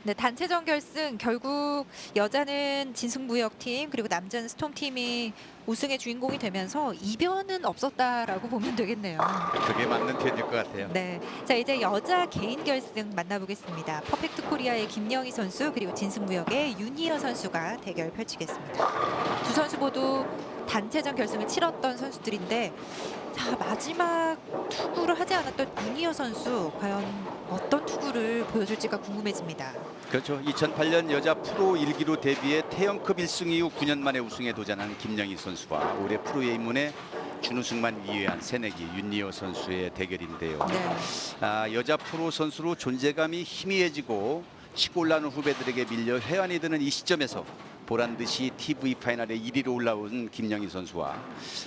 네, 단체전 결승 결국 여자는 진승무역팀 그리고 남자는 스톰팀이 우승의 주인공이 되면서 이변은 없었다라고 보면 되겠네요. 그게 맞는 표현일 것 같아요. 네, 자 이제 여자 개인 결승 만나보겠습니다. 퍼펙트 코리아의 김영희 선수 그리고 진승무역의 윤희어 선수가 대결 펼치겠습니다. 두 선수 모두 단체전 결승을 치렀던 선수들인데 자 마지막 투구를 하지 않았던 윤희어 선수 과연 어떤 투구를 보여줄지가 궁금해집니다. 그렇죠. 2008년 여자 프로 1기로 데뷔해 태영급 1승 이후 9년 만에 우승에 도전한 김영희 선수와 올해 프로에 입문해 준우승만 위회한 새내기 윤리호 선수의 대결인데요. 네. 여자 프로 선수로 존재감이 희미해지고 치고 올라오는 후배들에게 밀려 회한이 드는 이 시점에서 보란 듯이 TV 파이널에 1위로 올라온 김영희 선수와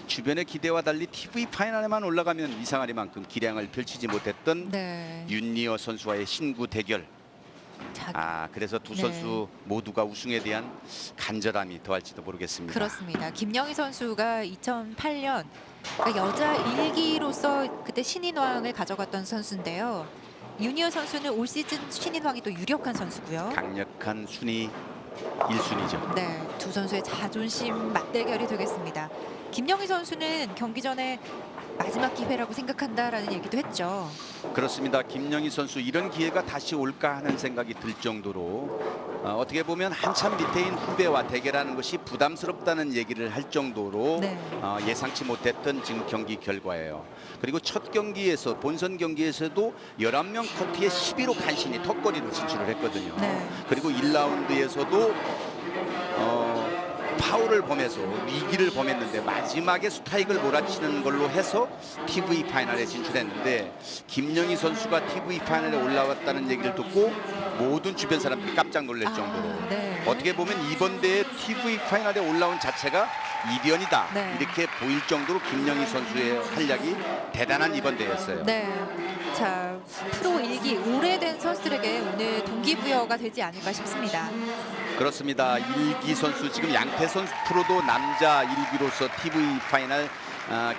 주변의 기대와 달리 TV 파이널에만 올라가면 이상하리만큼 기량을 펼치지 못했던 네. 윤리호 선수와의 신구 대결. 그래서 두 네. 선수 모두가 우승에 대한 간절함이 더할지도 모르겠습니다. 그렇습니다. 김영희 선수가 2008년 여자 1기로서 그때 신인왕을 가져갔던 선수인데요. 윤희어 선수는 올 시즌 신인왕이 또 유력한 선수고요. 강력한 순위 1순위죠. 네, 두 선수의 자존심 맞대결이 되겠습니다. 김영희 선수는 경기 전에 마지막 기회라고 생각한다라는 얘기도 했죠. 그렇습니다. 김영희 선수 이런 기회가 다시 올까 하는 생각이 들 정도로 어떻게 보면 한참 밑에인 후배와 대결하는 것이 부담스럽다는 얘기를 할 정도로 네. 예상치 못했던 지금 경기 결과예요. 그리고 첫 경기에서 본선 경기에서도 11명 커트에 12로 간신히 턱걸이로 진출을 했거든요. 네. 그리고 1라운드에서도 파울을 범해서 위기를 범했는데 마지막에 스트라이크를 몰아치는 걸로 해서 TV 파이널에 진출했는데 김영희 선수가 TV 파이널에 올라왔다는 얘기를 듣고 모든 주변 사람들이 깜짝 놀랄 정도로 네. 어떻게 보면 이번 대회 TV 파이널에 올라온 자체가 이변이다. 네. 이렇게 보일 정도로 김영희 선수의 활약이 대단한 이번 대회였어요. 네. 자, 프로 1기 오래된 선수들에게 오늘 동기부여가 되지 않을까 싶습니다. 그렇습니다. 1기 선수 지금 양태선 프로도 남자 1기로서 TV 파이널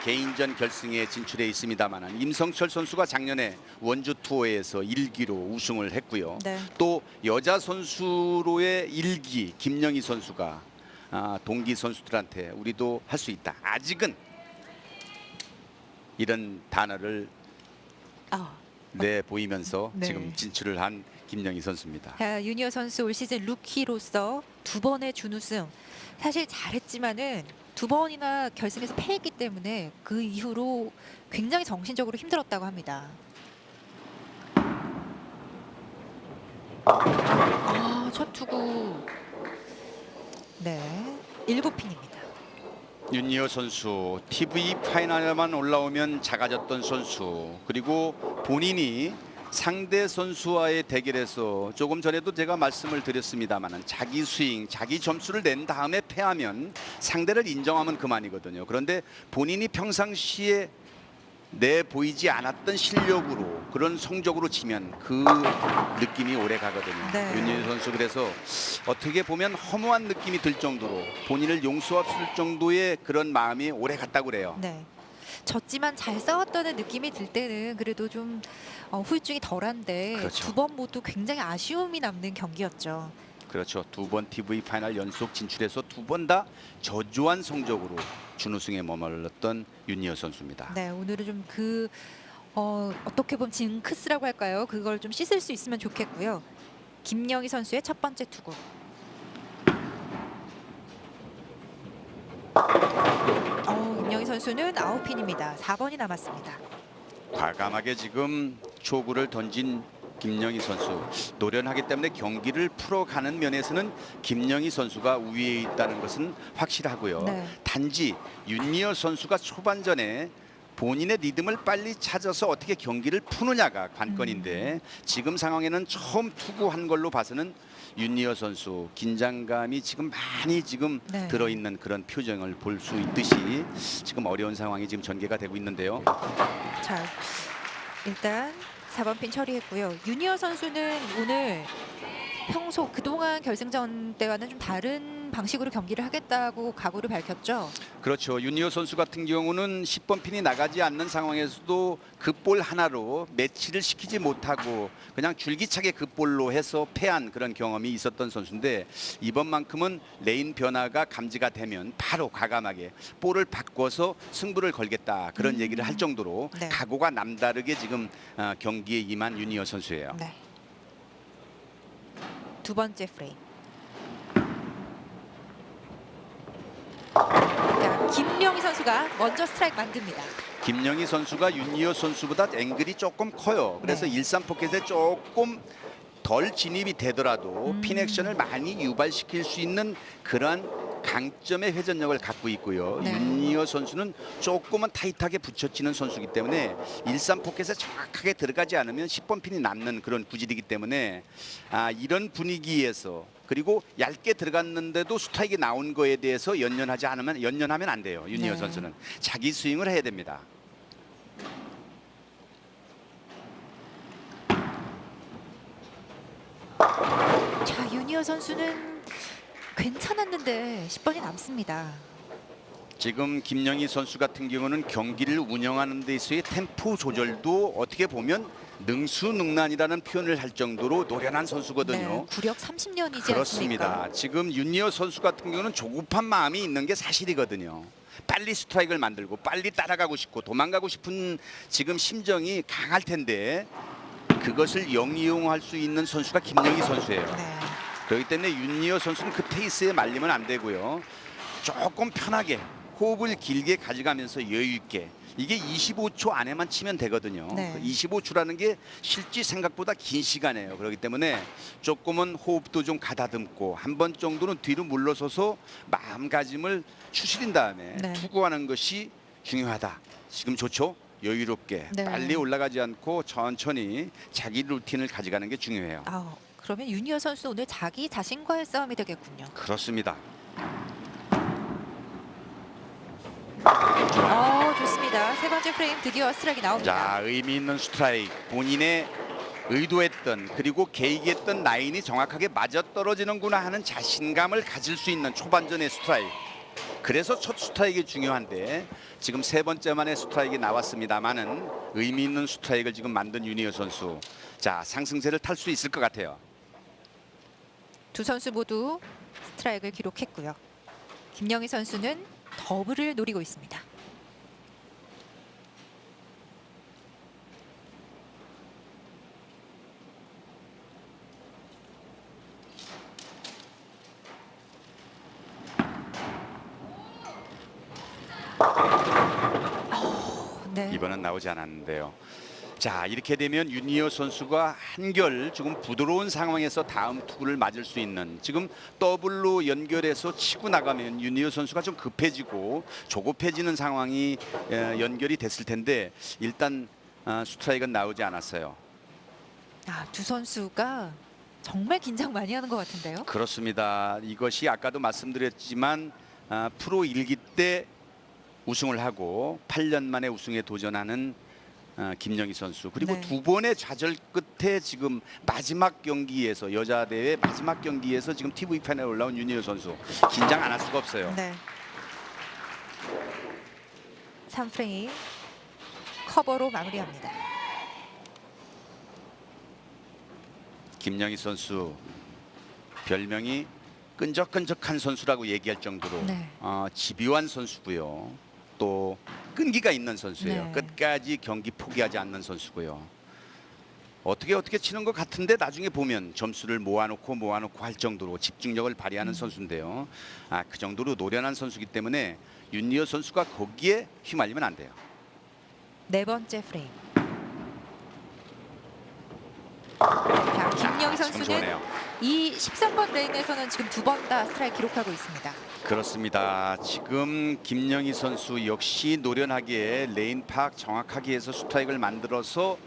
개인전 결승에 진출해 있습니다만 임성철 선수가 작년에 원주 투어에서 1기로 우승을 했고요. 네. 또 여자 선수로의 1기 김영희 선수가 동기 선수들한테 우리도 할 수 있다. 아직은 이런 단어를 보이면서 네. 지금 진출을 한 김영희 선수입니다. 윤희어 선수 올 시즌 루키로서 두 번의 준우승. 사실 잘했지만은 두 번이나 결승에서 패했기 때문에 그 이후로 굉장히 정신적으로 힘들었다고 합니다. 첫 투구. 네. 7핀입니다. 윤희어 선수 TV 파이널에만 올라오면 작아졌던 선수 그리고 본인이 상대 선수와의 대결에서 조금 전에도 제가 말씀을 드렸습니다만 자기 스윙, 자기 점수를 낸 다음에 패하면 상대를 인정하면 그만이거든요. 그런데 본인이 평상시에 내 보이지 않았던 실력으로 그런 성적으로 치면 그 느낌이 오래 가거든요. 네. 윤희어 선수 그래서 어떻게 보면 허무한 느낌이 들 정도로 본인을 용서할 정도의 그런 마음이 오래 갔다고 그래요. 네. 졌지만 잘 싸웠다는 느낌이 들 때는 그래도 좀 후유증이 덜한데 그렇죠. 두 번 모두 굉장히 아쉬움이 남는 경기였죠. 그렇죠. 두 번 TV 파이널 연속 진출해서 두 번 다 저조한 성적으로 준우승에 머물렀던 윤희어 선수입니다. 네, 오늘은 좀 어떻게 보면 징크스라고 할까요? 그걸 좀 씻을 수 있으면 좋겠고요. 김영희 선수의 첫 번째 투구. 김영희 선수는 아웃핀입니다. 4번이 남았습니다. 과감하게 지금 초구를 던진 김영희 선수 노련하기 때문에 경기를 풀어가는 면에서는 김영희 선수가 우위에 있다는 것은 확실하고요. 네. 단지 윤리호 선수가 초반전에 본인의 리듬을 빨리 찾아서 어떻게 경기를 푸느냐가 관건인데 지금 상황에는 처음 투구한 걸로 봐서는 윤리호 선수 긴장감이 지금 많이 네. 들어있는 그런 표정을 볼 수 있듯이 지금 어려운 상황이 지금 전개가 되고 있는데요. 자, 일단 4번 핀 처리했고요. 윤희어 선수는 오늘 평소 그동안 결승전 때와는 좀 다른 방식으로 경기를 하겠다고 각오를 밝혔죠. 그렇죠. 윤희호 선수 같은 경우는 10번 핀이 나가지 않는 상황에서도 그 볼 하나로 매치를 시키지 못하고 그냥 줄기차게 그 볼로 해서 패한 그런 경험이 있었던 선수인데 이번만큼은 레인 변화가 감지가 되면 바로 과감하게 볼을 바꿔서 승부를 걸겠다 그런 얘기를 할 정도로 네. 각오가 남다르게 지금 경기에 임한 윤희호 선수예요. 네. 두 번째 프레임. 자, 김명희 선수가 먼저 스트라이크 만듭니다. 김영희 선수가 윤희호 선수보다 앵글이 조금 커요. 그래서 네. 일산 포켓에 조금 덜 진입이 되더라도 핀 액션을 많이 유발시킬 수 있는 그러한 강점의 회전력을 갖고 있고요. 네. 윤희호 선수는 조금은 타이트하게 붙여치는 선수이기 때문에 일산 포켓에 정확하게 들어가지 않으면 10번 핀이 남는 그런 구질이기 때문에 이런 분위기에서 그리고 얇게 들어갔는데도 스트라이크 나온 거에 대해서 연연하면 안 돼요. 윤희호 네. 선수는 자기 스윙을 해야 됩니다. 자, 윤희호 선수는 괜찮았는데 10번이 남습니다. 지금 김영희 선수 같은 경우는 경기를 운영하는 데 있어의 템포 조절도 어떻게 보면 능수능란이라는 표현을 할 정도로 노련한 선수거든요. 네, 구력 30년이지 그렇습니다. 않습니까? 지금 윤희호 선수 같은 경우는 조급한 마음이 있는 게 사실이거든요. 빨리 스트라이크를 만들고 빨리 따라가고 싶고 도망가고 싶은 지금 심정이 강할 텐데 그것을 영이용할 수 있는 선수가 김영희 선수예요. 네. 그렇기 때문에 윤희호 선수는 그 페이스에 말리면 안 되고요. 조금 편하게 호흡을 길게 가져가면서 여유 있게 이게 25초 안에만 치면 되거든요. 네. 25초라는 게 실제 생각보다 긴 시간이에요. 그렇기 때문에 조금은 호흡도 좀 가다듬고 한 번 정도는 뒤로 물러서서 마음가짐을 추스린 다음에 네. 투구하는 것이 중요하다. 지금 좋죠? 여유롭게 네. 빨리 올라가지 않고 천천히 자기 루틴을 가져가는 게 중요해요. 그러면 윤희호 선수 오늘 자기 자신과의 싸움이 되겠군요. 그렇습니다. 좋습니다. 세 번째 프레임 드디어 스트라이크 나옵니다. 자, 의미 있는 스트라이크. 본인의 의도했던 그리고 계획했던 라인이 정확하게 맞아떨어지는구나 하는 자신감을 가질 수 있는 초반전의 스트라이크. 그래서 첫 스트라이크가 중요한데 지금 세 번째만의 스트라이크가 나왔습니다만은 의미 있는 스트라이크를 지금 만든 윤희호 선수. 자, 상승세를 탈 수 있을 것 같아요. 두 선수 모두 스트라이크를 기록했고요. 김영희 선수는 더블을 노리고 있습니다. 네. 이번은 나오지 않았는데요. 자, 이렇게 되면 윤희호 선수가 한결 조금 부드러운 상황에서 다음 투구를 맞을 수 있는 지금 더블로 연결해서 치고 나가면 윤희호 선수가 좀 급해지고 조급해지는 상황이 연결이 됐을 텐데 일단 스트라이크는 나오지 않았어요. 두 선수가 정말 긴장 많이 하는 것 같은데요. 그렇습니다. 이것이 아까도 말씀드렸지만 프로 1기 때 우승을 하고 8년 만에 우승에 도전하는 김영희 선수 그리고 네. 두 번의 좌절 끝에 지금 마지막 경기에서 여자 대회 마지막 경기에서 지금 TV 패널에 올라온 윤희호 선수 긴장 안 할 수가 없어요. 네. 3프레임 커버로 마무리합니다. 김영희 선수 별명이 끈적끈적한 선수라고 얘기할 정도로 네. 집요한 선수고요. 또 끈기가 있는 선수예요. 네. 끝까지 경기 포기하지 않는 선수고요. 어떻게 치는 것 같은데 나중에 보면 점수를 모아놓고 할 정도로 집중력을 발휘하는 선수인데요. 그 정도로 노련한 선수이기 때문에 윤희호 선수가 거기에 휘말리면 안 돼요. 네 번째 프레임. 자, 김영희 참 선수는 좋네요. 이 13번 레인에서는 지금 두 번 다 스트라이크 기록하고 있습니다. 그렇습니다. 지금 김영희 선수 역시 노련하게 레인 파악 정확하게 해서 스트라이크를 만들어서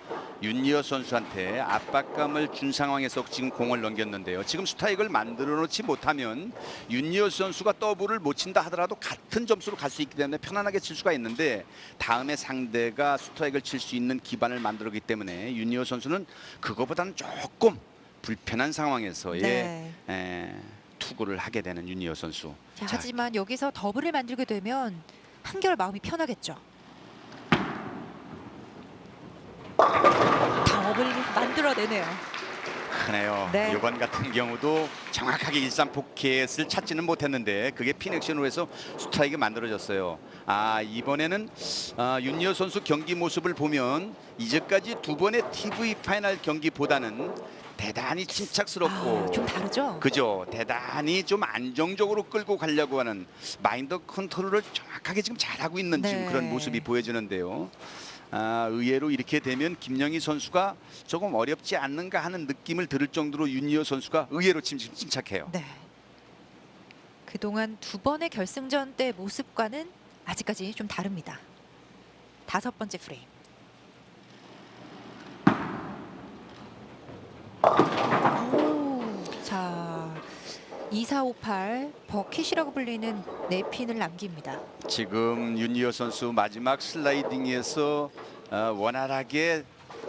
윤희호 선수한테 압박감을 준 상황에서 지금 공을 넘겼는데요. 지금 스트라이크를 만들어 놓지 못하면 윤희호 선수가 더블을 못 친다 하더라도 같은 점수로 갈 수 있기 때문에 편안하게 칠 수가 있는데 다음에 상대가 스트라이크를 칠 수 있는 기반을 만들었기 때문에 윤희호 선수는 그거보다는 조금 불편한 상황에서의 네. 투구를 하게 되는 윤희호 선수. 자, 자, 하지만 여기서 더블을 만들게 되면 한결 마음이 편하겠죠. 더블 만들어내네요. 크네요. 네. 이번 같은 경우도 정확하게 일산 포켓을 찾지는 못했는데 그게 핀액션으로 해서 스트라이크 만들어졌어요. 이번에는 윤희호 선수 경기 모습을 보면 이제까지 두 번의 TV 파이널 경기보다는 대단히 침착스럽고 좀 다르죠? 그죠. 대단히 좀 안정적으로 끌고 가려고 하는 마인드 컨트롤을 정확하게 지금 잘하고 있는 지금 네. 그런 모습이 보여지는데요. 의외로 이렇게 되면 김영희 선수가 조금 어렵지 않는가 하는 느낌을 들을 정도로 윤희호 선수가 의외로 침착해요. 네. 그동안 두 번의 결승전 때 모습과는 아직까지 좀 다릅니다. 다섯 번째 프레임. 자, 2458 버킷이라고 불리는 네 핀을 남깁니다. 지금 윤희호 선수 마지막 슬라이딩에서 원활하게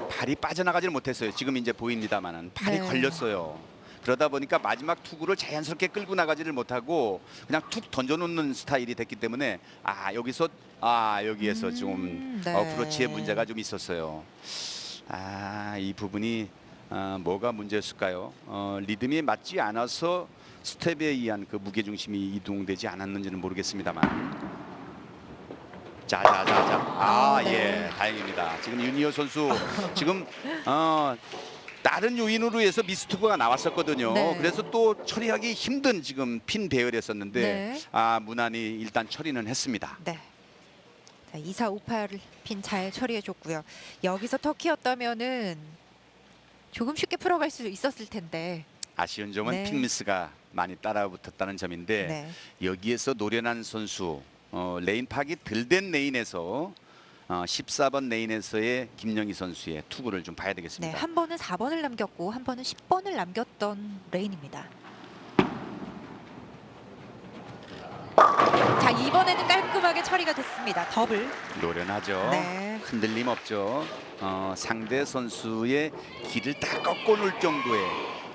발이 빠져나가지를 못했어요. 지금 이제 보입니다만은 발이 네. 걸렸어요. 그러다 보니까 마지막 투구를 자연스럽게 끌고 나가지를 못하고 그냥 툭 던져놓는 스타일이 됐기 때문에 여기에서 좀 네. 어프로치에 문제가 좀 있었어요. 이 부분이 뭐가 문제였을까요? 리듬이 맞지 않아서 스텝에 의한 그 무게 중심이 이동되지 않았는지는 모르겠습니다만. 자자자자. 네. 예, 다행입니다. 지금 윤희호 선수 지금 다른 요인으로 해서 미스투구가 나왔었거든요. 네. 그래서 또 처리하기 힘든 지금 핀 배열이었었는데 네. 무난히 일단 처리는 했습니다. 네. 자, 2458 핀 잘 처리해줬고요. 여기서 터키였다면은 조금 쉽게 풀어갈 수 있었을 텐데. 아쉬운 점은 네. 핀 미스가 많이 따라붙었다는 점인데 네. 여기에서 노련한 선수 레인 파악이 덜 된 레인에서 14번 레인에서의 김영희 선수의 투구를 좀 봐야 네, 되겠습니다. 한 번은 4번을 남겼고 한 번은 10번을 남겼던 레인입니다. 자, 이번에는 깔끔하게 처리가 됐습니다. 더블. 노련하죠. 네. 흔들림 없죠. 상대 선수의 길을 다 꺾어 놓을 정도의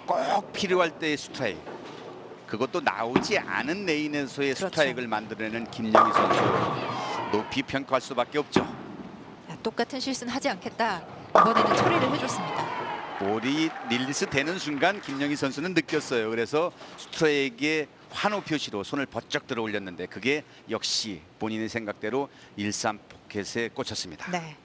꼭 필요할 때의 스트라이크. 그것도 나오지 않은 레인에서의 그렇죠. 스트라이크를 만들어내는 김영희 선수. 높이 평가할 수밖에 없죠. 자, 똑같은 실수는 하지 않겠다. 이번에는 처리를 해줬습니다. 볼이 릴리스 되는 순간 김영희 선수는 느꼈어요. 그래서 스트라이크의 환호 표시로 손을 번쩍 들어 올렸는데 그게 역시 본인의 생각대로 일산 포켓에 꽂혔습니다. 네.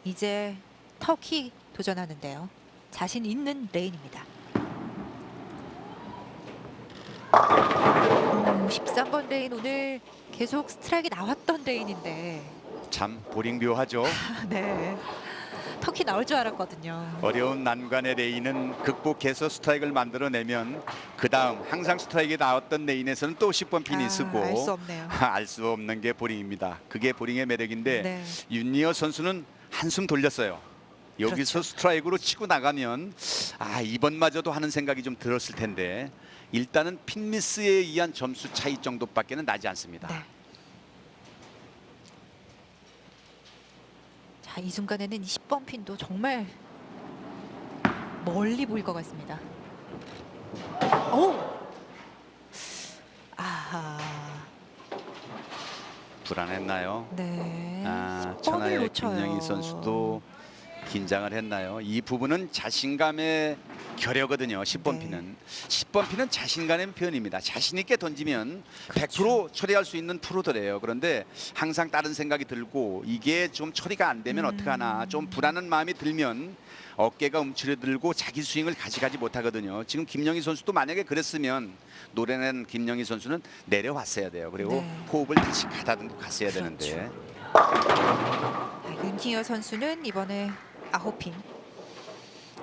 이제 터키 도전하는데요. 자신 있는 레인입니다. 13번 레인 오늘 계속 스트라이크 나왔던 레인인데 참 보링묘하죠. 네. 터키 나올 줄 알았거든요. 어려운 난관의 레인은 극복해서 스트라이크를 만들어내면 그 다음 항상 스트라이크에 나왔던 레인에서는 또 10번 핀이 쓰고 알 수 없네요. 알 수 없는 게 보링입니다. 그게 보링의 매력인데 네. 윤리어 선수는 한숨 돌렸어요. 여기서 그렇죠. 스트라이크로 치고 나가면 이번마저도 하는 생각이 좀 들었을 텐데 일단은 핀 미스에 의한 점수 차이 정도밖에는 나지 않습니다. 네. 자, 이 순간에는 10번 핀도 정말 멀리 보일 것 같습니다. 오! 아하. 불안했나요? 네. 10번을 천하의 놓쳐요. 김영희 선수도 긴장을 했나요? 이 부분은 자신감의 결여거든요. 10번 네. 피는 10번 피는 자신감의 표현입니다. 자신 있게 던지면 그렇죠. 100% 처리할 수 있는 프로들이에요. 그런데 항상 다른 생각이 들고 이게 좀 처리가 안 되면 어떡하나 좀 불안한 마음이 들면 어깨가 움츠려들고 자기 스윙을 가져가지 못하거든요. 지금 김영희 선수도 만약에 그랬으면 노래낸 김영희 선수는 내려왔어야 돼요. 그리고 네. 호흡을 다시 가다듬고 갔어야 그렇죠. 되는데 윤희여 선수는 이번에 9핀.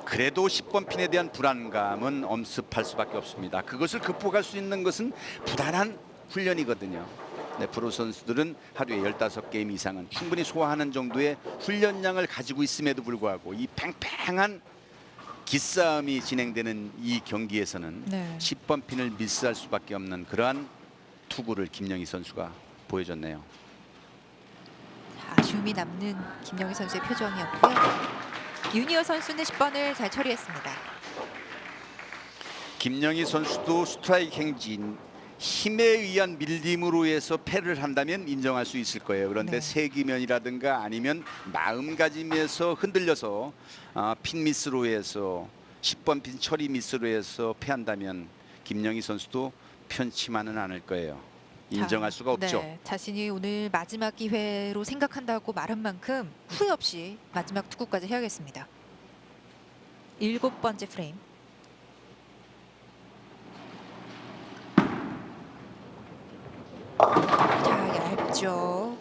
그래도 10번 핀에 대한 불안감은 엄습할 수밖에 없습니다. 그것을 극복할 수 있는 것은 부단한 훈련이거든요. 네, 프로 선수들은 하루에 15게임 이상은 충분히 소화하는 정도의 훈련량을 가지고 있음에도 불구하고 이 팽팽한 기싸움이 진행되는 이 경기에서는 네. 10번 핀을 미스할 수밖에 없는 그러한 투구를 김영희 선수가 보여줬네요. 자, 아쉬움이 남는 김영희 선수의 표정이었고요. 유니어 선수는 10번을 잘 처리했습니다. 김영희 선수도 스트라이크 행진 힘에 의한 밀림으로 해서 패를 한다면 인정할 수 있을 거예요. 그런데 네. 세기면이라든가 아니면 마음가짐에서 흔들려서 핀 미스로 해서 10번 핀 처리 미스로 해서 패한다면 김영희 선수도 편치만은 않을 거예요. 인정할 수가 없죠. 네, 자신이 오늘 마지막 기회로 생각한다고 말한 만큼 후회 없이 마지막 투구까지 해야겠습니다. 7번째 프레임. 자, 얇죠.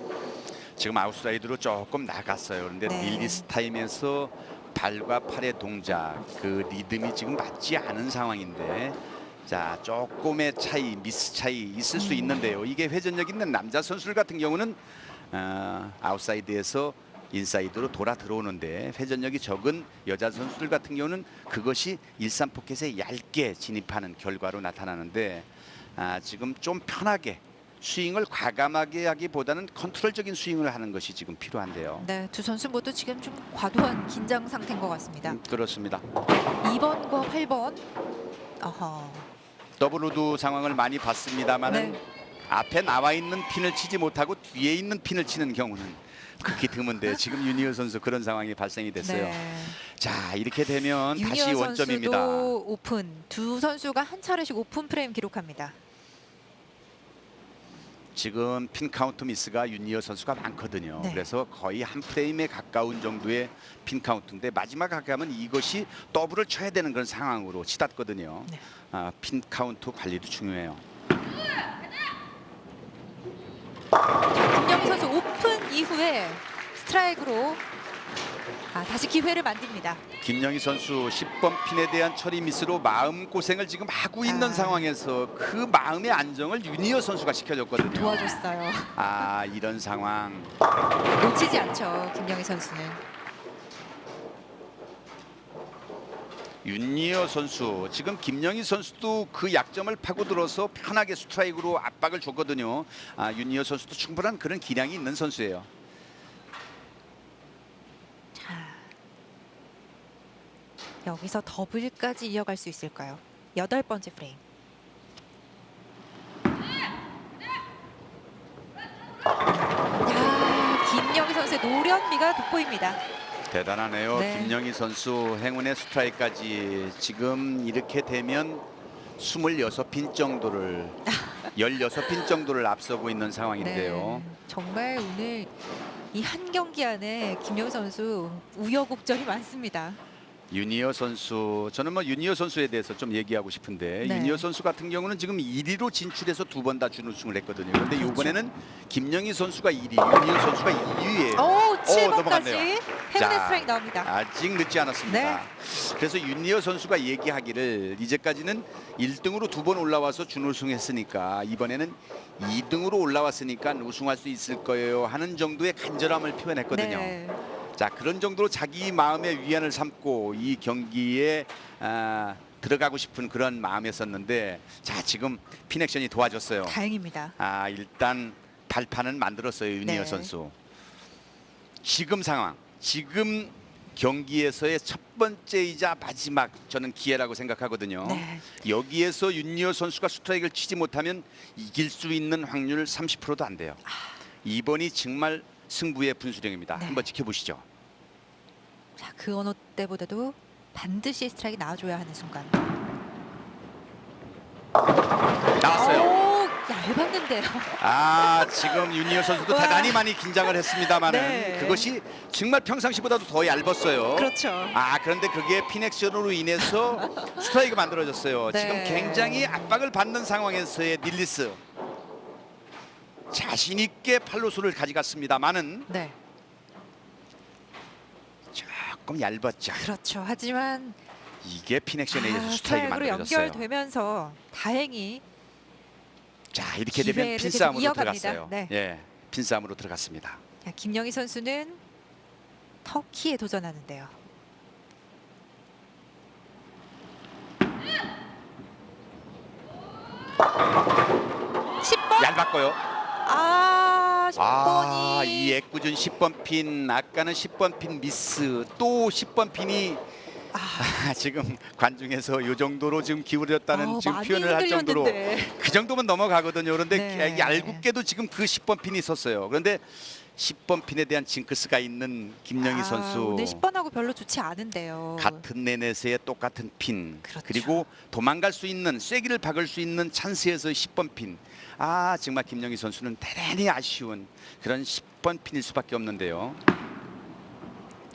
지금 아웃사이드로 조금 나갔어요. 그런데 네. 릴리스 타임에서 발과 팔의 동작 그 리듬이 지금 맞지 않은 상황인데 자 조금의 차이 미스 차이 있을 수 있는데요. 이게 회전력 있는 남자 선수들 같은 경우는 아웃사이드에서 인사이드로 돌아 들어오는데 회전력이 적은 여자 선수들 같은 경우는 그것이 일산 포켓에 얇게 진입하는 결과로 나타나는데 지금 좀 편하게 스윙을 과감하게 하기보다는 컨트롤적인 스윙을 하는 것이 지금 필요한데요. 네, 두 선수 모두 지금 좀 과도한 긴장 상태인 것 같습니다. 그렇습니다. 2번과 8번. 어허. 더블우드 상황을 많이 봤습니다만은 네. 앞에 나와 있는 핀을 치지 못하고 뒤에 있는 핀을 치는 경우는 극히 드문데 지금 유니어 선수 그런 상황이 발생이 됐어요. 네. 자 이렇게 되면 다시 유니어 원점입니다. 선수도 오픈. 두 선수가 한 차례씩 오픈 프레임 기록합니다. 지금 핀 카운트 미스가 유니어 선수가 많거든요. 네. 그래서 거의 한 프레임에 가까운 정도의 핀 카운트인데 마지막 가면 이것이 더블을 쳐야 되는 그런 상황으로 치닫거든요. 네. 핀 카운트 관리도 중요해요. 김영희 선수 오픈 이후에 스트라이크로 다시 기회를 만듭니다. 김영희 선수 10번 핀에 대한 처리 미스로 마음 고생을 지금 하고 있는 상황에서 그 마음의 안정을 유니어 선수가 시켜줬거든요. 도와줬어요. 이런 상황. 놓치지 않죠, 김영희 선수는. 윤리어 선수 지금 김영희 선수도 그 약점을 파고들어서 편하게 스트라이크로 압박을 줬거든요. 윤리어 선수도 충분한 그런 기량이 있는 선수예요. 자, 여기서 더블까지 이어갈 수 있을까요? 8번째 프레임. 야, 김영희 선수의 노련미가 돋보입니다. 대단하네요. 네. 김영희 선수 행운의 스트라이크까지 지금 이렇게 되면 26핀 정도를 16핀 정도를 앞서고 있는 상황인데요. 네, 정말 오늘 이 한 경기 안에 김영희 선수 우여곡절이 많습니다. 유니어 선수 저는 유니어 선수에 대해서 좀 얘기하고 싶은데 네. 유니어 선수 같은 경우는 지금 1위로 진출해서 2번 다 준우승을 했거든요. 그런데 그렇죠. 이번에는 김영희 선수가 1위, 유니어 선수가 2위예요. 오, 7번까지 넘어갔네요. 행운의 자, 스트라이크 나옵니다. 아직 늦지 않았습니다. 네. 그래서 유니어 선수가 얘기하기를 이제까지는 1등으로 2번 올라와서 준우승했으니까 이번에는 2등으로 올라왔으니까 우승할 수 있을 거예요 하는 정도의 간절함을 표현했거든요. 네. 자 그런 정도로 자기 마음의 위안을 삼고 이 경기에 들어가고 싶은 그런 마음이었었는데 자 지금 핀액션이 도와줬어요. 다행입니다. 일단 발판은 만들었어요 유니어 네. 선수. 지금 상황 지금 경기에서의 첫 번째이자 마지막 저는 기회라고 생각하거든요. 네. 여기에서 윤리어 선수가 스트라이크를 치지 못하면 이길 수 있는 확률 30%도 안 돼요. 이번이 정말 승부의 분수령입니다. 네. 한번 지켜보시죠. 자, 그 어느 때보다도 반드시 스트라이크 나와줘야 하는 순간. 나왔어요. 오, 얇았는데요. 지금 윤리어 선수도 와. 대단히 많이 긴장을 했습니다만은 네. 그것이 정말 평상시보다도 더 얇았어요. 그렇죠. 그런데 그게 핀액션으로 인해서 스트라이크 만들어졌어요. 네. 지금 굉장히 압박을 받는 상황에서의 릴리스. 자신 있게 팔로수를 가져갔습니다만은 네, 조금 얇았죠. 그렇죠. 하지만 이게 핀액션에 의해서 스트라이크 스트라이크로 만들어졌어요. 연결되면서 다행히 자 이렇게 되면 기회를 핀싸움으로 계속 이어갑니다. 들어갔어요. 네. 예, 핀싸움으로 들어갔습니다. 자, 김영희 선수는 터키에 도전하는데요. (10번) 얇았고요. 자, 10번이 이 애꿎은 10번 핀, 아까는 10번 핀 미스, 또 10번 핀이 지금 관중에서 이 정도로 지금 기울였다는 지금 많이 표현을 할 정도로 흔들렸는데. 그 정도면 넘어가거든요. 그런데 네. 얄궂게도 지금 그 10번 핀이 있었어요. 그런데 10번 핀에 대한 징크스가 있는 김영희 선수. 오늘 10번하고 별로 좋지 않은데요. 같은 네넷에 똑같은 핀. 그렇죠. 그리고 도망갈 수 있는, 쐐기를 박을 수 있는 찬스에서 10번 핀. 정말 김영희 선수는 대단히 아쉬운 그런 10번 핀일 수밖에 없는데요.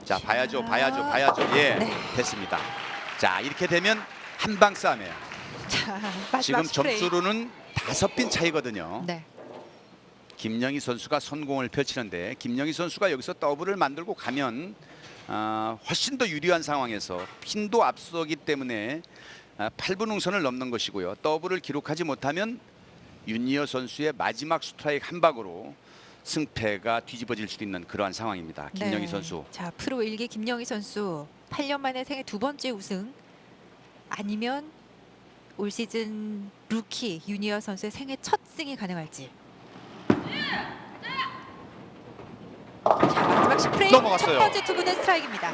자, 봐야죠. 예, 네. 됐습니다. 자, 이렇게 되면 한방 싸움이에요. 자, 마지막 지금 스프레이. 점수로는 5핀 차이거든요. 네. 김영희 선수가 선공을 펼치는데 김영희 선수가 여기서 더블을 만들고 가면 훨씬 더 유리한 상황에서 핀도 앞서기 때문에 8분 응선을 넘는 것이고요. 더블을 기록하지 못하면 윤리어 선수의 마지막 스트라이크 한 방으로 승패가 뒤집어질 수도 있는 그러한 상황입니다. 김영희 네. 선수. 자, 프로 1기 김영희 선수 8년 만에 생애 2번째 우승 아니면 올 시즌 루키 유니어 선수의 생애 첫 승이 가능할지. 자, 마지막 10프레임 넘어갔어요. 첫 번째 투구는 스트라이크입니다.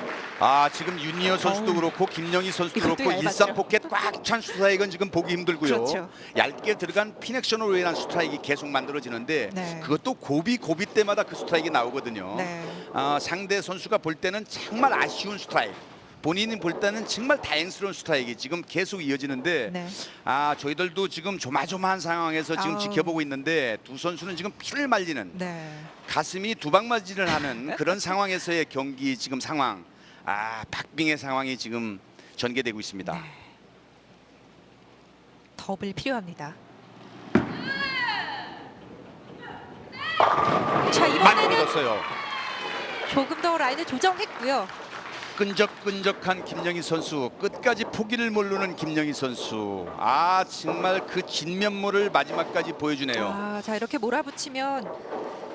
지금 윤리어 선수도 그렇고 김영희 선수도 이것도 그렇고 얇았죠. 일산 포켓 꽉 찬 스트라이크는 지금 보기 힘들고요. 그렇죠. 얇게 들어간 피넥션으로 인한 스트라이크가 계속 만들어지는데 네. 그것도 고비 때마다 그 스트라이크가 나오거든요. 네. 상대 선수가 볼 때는 정말 아쉬운 스트라이크, 본인이 볼 때는 정말 다행스러운 스트라이크가 지금 계속 이어지는데 네. 저희들도 지금 조마조마한 상황에서 지금 아우. 지켜보고 있는데 두 선수는 지금 피를 말리는 네. 가슴이 두방맞이를 하는 그런 상황에서의 경기 지금 상황. 박빙의 상황이 지금 전개되고 있습니다. 네. 더블 필요합니다. 자, 많이 이번에는 밀었어요. 조금 더 라인을 조정했고요. 끈적끈적한 김영희 선수, 끝까지 포기를 모르는 김영희 선수. 정말 그 진면모를 마지막까지 보여주네요. 자, 이렇게 몰아붙이면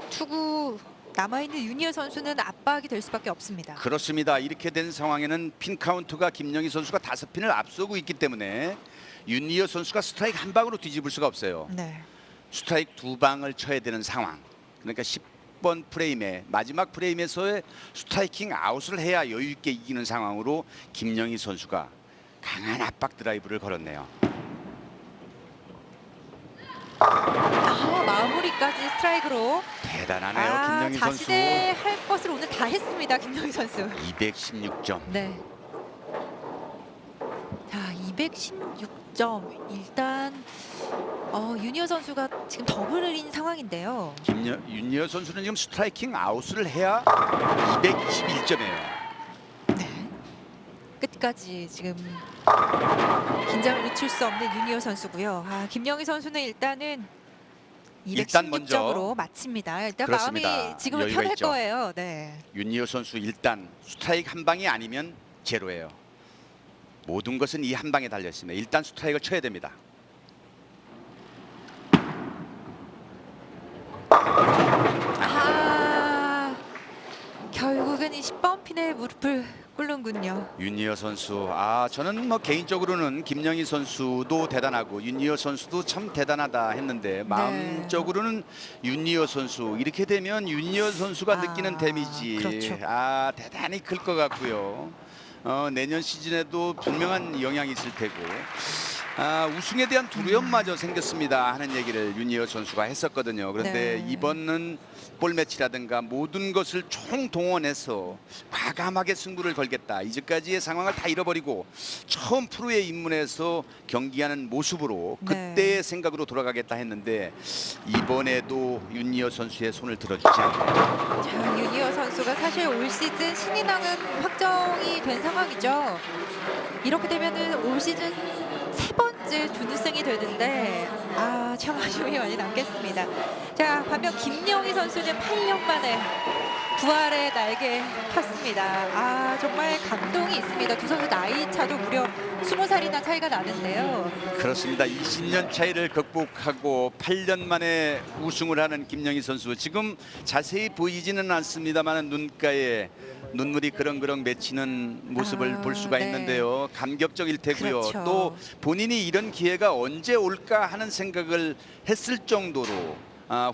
투구 남아있는 유니어 선수는 압박이 될 수밖에 없습니다. 그렇습니다. 이렇게 된 상황에는 핀 카운트가 김영희 선수가 5핀을 앞서고 있기 때문에 윤리어 선수가 스트라이크 한 방으로 뒤집을 수가 없어요. 네. 스트라이크 2방을 쳐야 되는 상황. 그러니까 10번 프레임에 마지막 프레임에서의 스트라이킹 아웃을 해야 여유 있게 이기는 상황으로 김영희 선수가 강한 압박 드라이브를 걸었네요. 마무리까지 스트라이크로. 대단하네요. 김영희 선수. 자신의 할 것을 오늘 다 했습니다. 김영희 선수. 216점. 네. 자, 216점. 일단 유니어 선수가 지금 더블인 상황인데요. 윤리어 선수는 지금 스트라이킹 아웃을 해야 221점이에요. 네. 끝까지 지금 긴장을 늦출 수 없는 유니어 선수고요. 김영희 선수는 일단 먼저 216점으로 마칩니다. 일단 그렇습니다. 마음이 지금은 여유가 편할 있죠. 거예요. 네. 윤리어 선수 일단 스트라이크 한 방이 아니면 제로예요. 모든 것은 이 한 방에 달려 있습니다. 일단 스트라이크를 쳐야 됩니다. 결국은 이 10번 핀에 무릎을 꿇는군요. 윤리어 선수, 저는 뭐 개인적으로는 김영희 선수도 대단하고 윤리어 선수도 참 대단하다 했는데 마음적으로는 윤리어 선수, 이렇게 되면 윤리어 선수가 느끼는 데미지 그렇죠. 대단히 클 것 같고요. 내년 시즌에도 분명한 영향이 있을 테고 우승에 대한 두려움마저 생겼습니다 하는 얘기를 윤리어 선수가 했었거든요. 그런데 네. 이번은 볼 매치라든가 모든 것을 총동원해서 과감하게 승부를 걸겠다. 이제까지의 상황을 다 잃어버리고 처음 프로에 입문해서 경기하는 모습으로 네. 그때의 생각으로 돌아가겠다 했는데 이번에도 윤리어 선수의 손을 들어주지 않아요. 자, 유니어 선수가 사실 올 시즌 신인왕은 확정이 된 상황이죠. 이렇게 되면은 올 시즌 세 번째 준우승이 되는데 참 아쉬움이 많이 남겠습니다. 자, 반면 김영희 선수는 8년 만에 부활의 날개 폈습니다. 정말 감동이 있습니다. 두 선수 나이 차도 무려 20살이나 차이가 나는데요. 그렇습니다. 20년 차이를 극복하고 8년 만에 우승을 하는 김영희 선수. 지금 자세히 보이지는 않습니다만 눈가에 눈물이 그렁그렁 맺히는 모습을 볼 수가 네. 있는데요. 감격적일 테고요. 그렇죠. 또 본인이 이런 기회가 언제 올까 하는 생각을 했을 정도로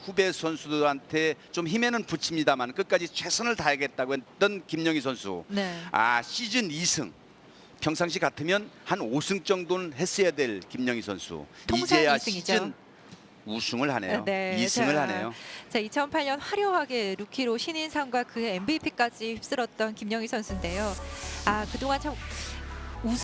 후배 선수들한테 좀 힘에는 붙입니다만 끝까지 최선을 다하겠다고 했던 김영희 선수. 네. 시즌 2승. 평상시 같으면 한 5승 정도는 했어야 될 김영희 선수. 통산 이제야 2승이죠. 시즌 우승을 하네요. 네, 2승을 자, 하네요. 자, 2008년 화려하게 루키로 신인상과 그 MVP까지 휩쓸었던 김영희 선수인데요. 그동안 참